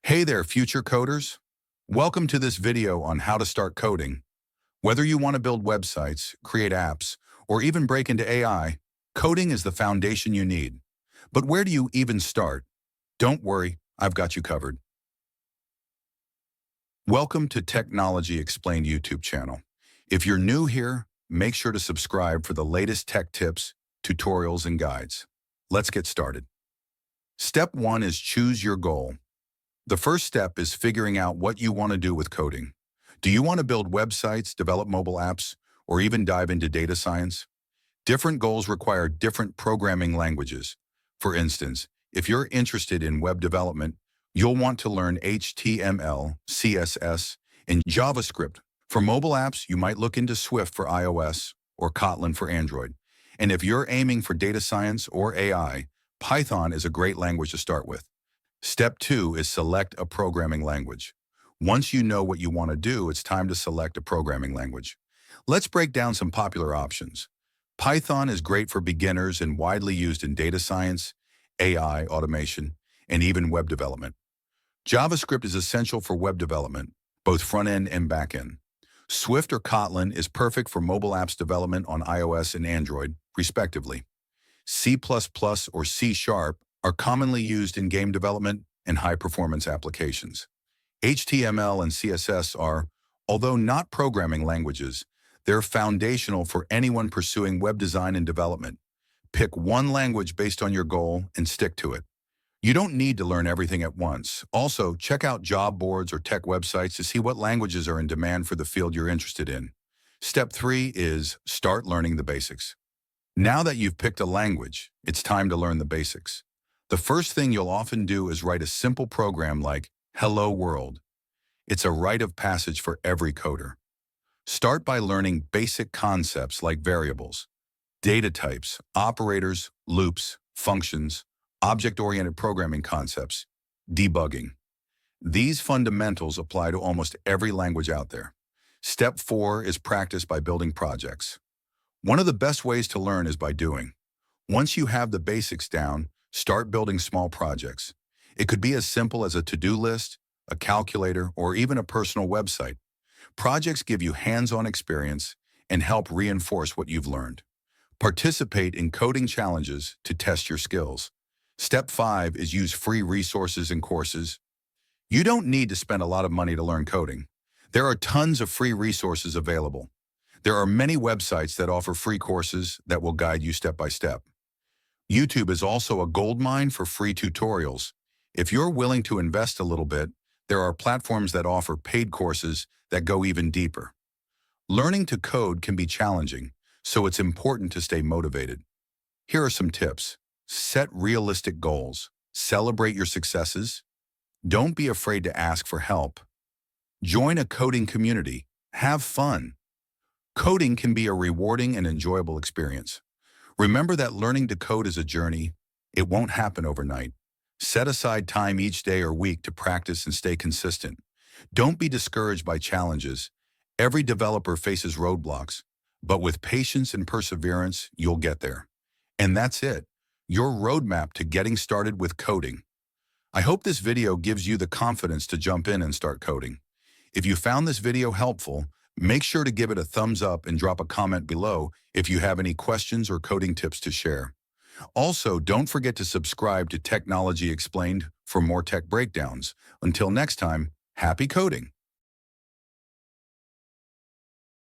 Hey there, future coders. Welcome to this video on how to start coding. Whether you want to build websites, create apps, or even break into AI, coding is the foundation you need. But where do you even start? Don't worry, I've got you covered. Welcome to Technology Explained YouTube channel. If you're new here, make sure to subscribe for the latest tech tips, tutorials, and guides. Let's get started. Step 1 is choose your goal. The first step is figuring out what you want to do with coding. Do you want to build websites, develop mobile apps, or even dive into data science? Different goals require different programming languages. For instance, if you're interested in web development, you'll want to learn HTML, CSS, and JavaScript. For mobile apps, you might look into Swift for iOS or Kotlin for Android. And if you're aiming for data science or AI, Python is a great language to start with. Step 2 is select a programming language. Once you know what you want to do, it's time to select a programming language. Let's break down some popular options. Python is great for beginners and widely used in data science, AI, automation, and even web development. JavaScript is essential for web development, both front-end and back-end. Swift or Kotlin is perfect for mobile apps development on iOS and Android, respectively. C++ or C# are commonly used in game development and high-performance applications. HTML and CSS are, although not programming languages, they're foundational for anyone pursuing web design and development. Pick one language based on your goal and stick to it. You don't need to learn everything at once. Also, check out job boards or tech websites to see what languages are in demand for the field you're interested in. Step 3 is start learning the basics. Now that you've picked a language, it's time to learn the basics. The first thing you'll often do is write a simple program like Hello World. It's a rite of passage for every coder. Start by learning basic concepts like variables, data types, operators, loops, functions, object-oriented programming concepts, debugging. These fundamentals apply to almost every language out there. Step 4 is practice by building projects. One of the best ways to learn is by doing. Once you have the basics down, start building small projects. It could be as simple as a to-do list, a calculator, or even a personal website. Projects give you hands-on experience and help reinforce what you've learned. Participate in coding challenges to test your skills. Step 5 is use free resources and courses. You don't need to spend a lot of money to learn coding. There are tons of free resources available. There are many websites that offer free courses that will guide you step by step. YouTube is also a goldmine for free tutorials. If you're willing to invest a little bit, there are platforms that offer paid courses that go even deeper. Learning to code can be challenging, so it's important to stay motivated. Here are some tips. Set realistic goals. Celebrate your successes. Don't be afraid to ask for help. Join a coding community. Have fun. Coding can be a rewarding and enjoyable experience. Remember that learning to code is a journey. It won't happen overnight. Set aside time each day or week to practice and stay consistent. Don't be discouraged by challenges. Every developer faces roadblocks, but with patience and perseverance, you'll get there. And that's it, your roadmap to getting started with coding. I hope this video gives you the confidence to jump in and start coding. If you found this video helpful, make sure to give it a thumbs up and drop a comment below if you have any questions or coding tips to share. Also, don't forget to subscribe to Technology Explained for more tech breakdowns. Until next time, happy coding!